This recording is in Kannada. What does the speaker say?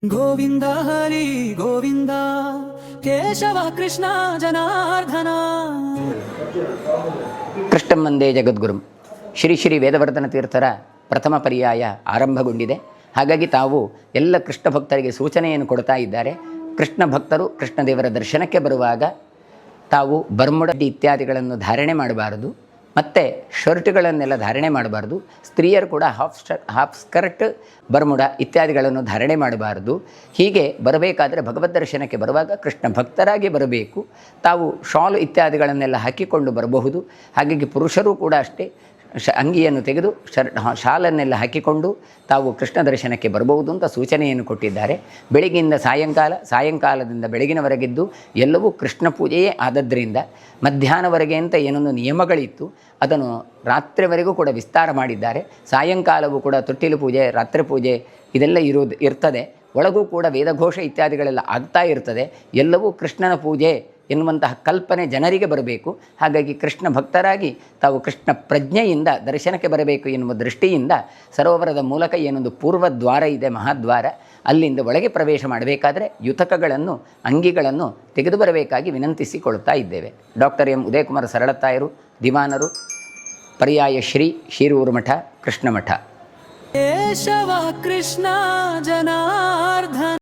ಗೋವಿಂದ ಹರಿ ಗೋವಿಂದ ಕೇಶವ ಕೃಷ್ಣ ಜನಾರ್ದನ. ಕೃಷ್ಣಂ ವಂದೇ ಜಗದ್ಗುರುಂ. ಶ್ರೀ ಶ್ರೀ ವೇದವರ್ಧನ ತೀರ್ಥರ ಪ್ರಥಮ ಪರ್ಯಾಯ ಆರಂಭಗೊಂಡಿದೆ. ಹಾಗಾಗಿ ತಾವು ಎಲ್ಲ ಕೃಷ್ಣ ಭಕ್ತರಿಗೆ ಸೂಚನೆಯನ್ನು ಕೊಡ್ತಾ ಇದ್ದಾರೆ. ಕೃಷ್ಣ ಭಕ್ತರು ಕೃಷ್ಣದೇವರ ದರ್ಶನಕ್ಕೆ ಬರುವಾಗ ತಾವು ಬರ್ಮುಡ ಇತ್ಯಾದಿಗಳನ್ನು ಧಾರಣೆ ಮಾಡಬಾರದು, ಮತ್ತು ಶರ್ಟ್ಗಳನ್ನೆಲ್ಲ ಧಾರಣೆ ಮಾಡಬಾರ್ದು. ಸ್ತ್ರೀಯರು ಕೂಡ ಹಾಫ್ ಸ್ಕರ್ಟ್, ಬರ್ಮುಡ ಇತ್ಯಾದಿಗಳನ್ನು ಧಾರಣೆ ಮಾಡಬಾರ್ದು. ಹೀಗೆ ಬರಬೇಕಾದರೆ ಭಗವದ್ ದರ್ಶನಕ್ಕೆ ಬರುವಾಗ ಕೃಷ್ಣ ಭಕ್ತರಾಗಿ ಬರಬೇಕು. ತಾವು ಶಾಲ್ ಇತ್ಯಾದಿಗಳನ್ನೆಲ್ಲ ಹಾಕಿಕೊಂಡು ಬರಬಹುದು. ಹಾಗಾಗಿ ಪುರುಷರು ಕೂಡ ಅಷ್ಟೇ ಅಂಗಿಯನ್ನು ತೆಗೆದು ಶಾಲನ್ನೆಲ್ಲ ಹಾಕಿಕೊಂಡು ತಾವು ಕೃಷ್ಣ ದರ್ಶನಕ್ಕೆ ಬರಬಹುದು ಅಂತ ಸೂಚನೆಯನ್ನು ಕೊಟ್ಟಿದ್ದಾರೆ. ಬೆಳಗ್ಗೆಯಿಂದ ಸಾಯಂಕಾಲದಿಂದ ಬೆಳಗಿನವರೆಗಿದ್ದು ಎಲ್ಲವೂ ಕೃಷ್ಣ ಪೂಜೆಯೇ ಆದದ್ದರಿಂದ ಮಧ್ಯಾಹ್ನವರೆಗೆ ಅಂತ ಏನೊಂದು ನಿಯಮಗಳಿತ್ತು, ಅದನ್ನು ರಾತ್ರಿವರೆಗೂ ಕೂಡ ವಿಸ್ತಾರ ಮಾಡಿದ್ದಾರೆ. ಸಾಯಂಕಾಲವೂ ಕೂಡ ತೊಟ್ಟಿಲು ಪೂಜೆ, ರಾತ್ರಿ ಪೂಜೆ ಇದೆಲ್ಲ ಇರ್ತದೆ. ಒಳಗೂ ಕೂಡ ವೇದಘೋಷ ಇತ್ಯಾದಿಗಳೆಲ್ಲ ಆಗ್ತಾ ಇರ್ತದೆ. ಎಲ್ಲವೂ ಕೃಷ್ಣನ ಪೂಜೆ ಎನ್ನುವಂತಹ ಕಲ್ಪನೆ ಜನರಿಗೆ ಬರಬೇಕು. ಹಾಗಾಗಿ ಕೃಷ್ಣ ಭಕ್ತರಾಗಿ ತಾವು ಕೃಷ್ಣ ಪ್ರಜ್ಞೆಯಿಂದ ದರ್ಶನಕ್ಕೆ ಬರಬೇಕು ಎನ್ನುವ ದೃಷ್ಟಿಯಿಂದ ಸರೋವರದ ಮೂಲಕ ಏನೊಂದು ಪೂರ್ವ ದ್ವಾರ ಇದೆ, ಮಹಾದ್ವಾರ, ಅಲ್ಲಿಂದ ಒಳಗೆ ಪ್ರವೇಶ ಮಾಡಬೇಕಾದರೆ ಯುತಕಗಳನ್ನು, ಅಂಗಿಗಳನ್ನು ತೆಗೆದು ಬರಬೇಕಾಗಿ ವಿನಂತಿಸಿಕೊಳ್ತಾ ಇದ್ದೇವೆ. ಡಾಕ್ಟರ್ ಎಂ ಉದಯಕುಮಾರ ಸರಳತ್ತಾಯರು, ದಿವಾನರು, ಪರ್ಯಾಯ ಶ್ರೀ ಶಿರೂರು ಮಠ, ಕೃಷ್ಣ ಮಠ. ಕೇಶವ ಕೃಷ್ಣ ಜನಾರ್ದನ.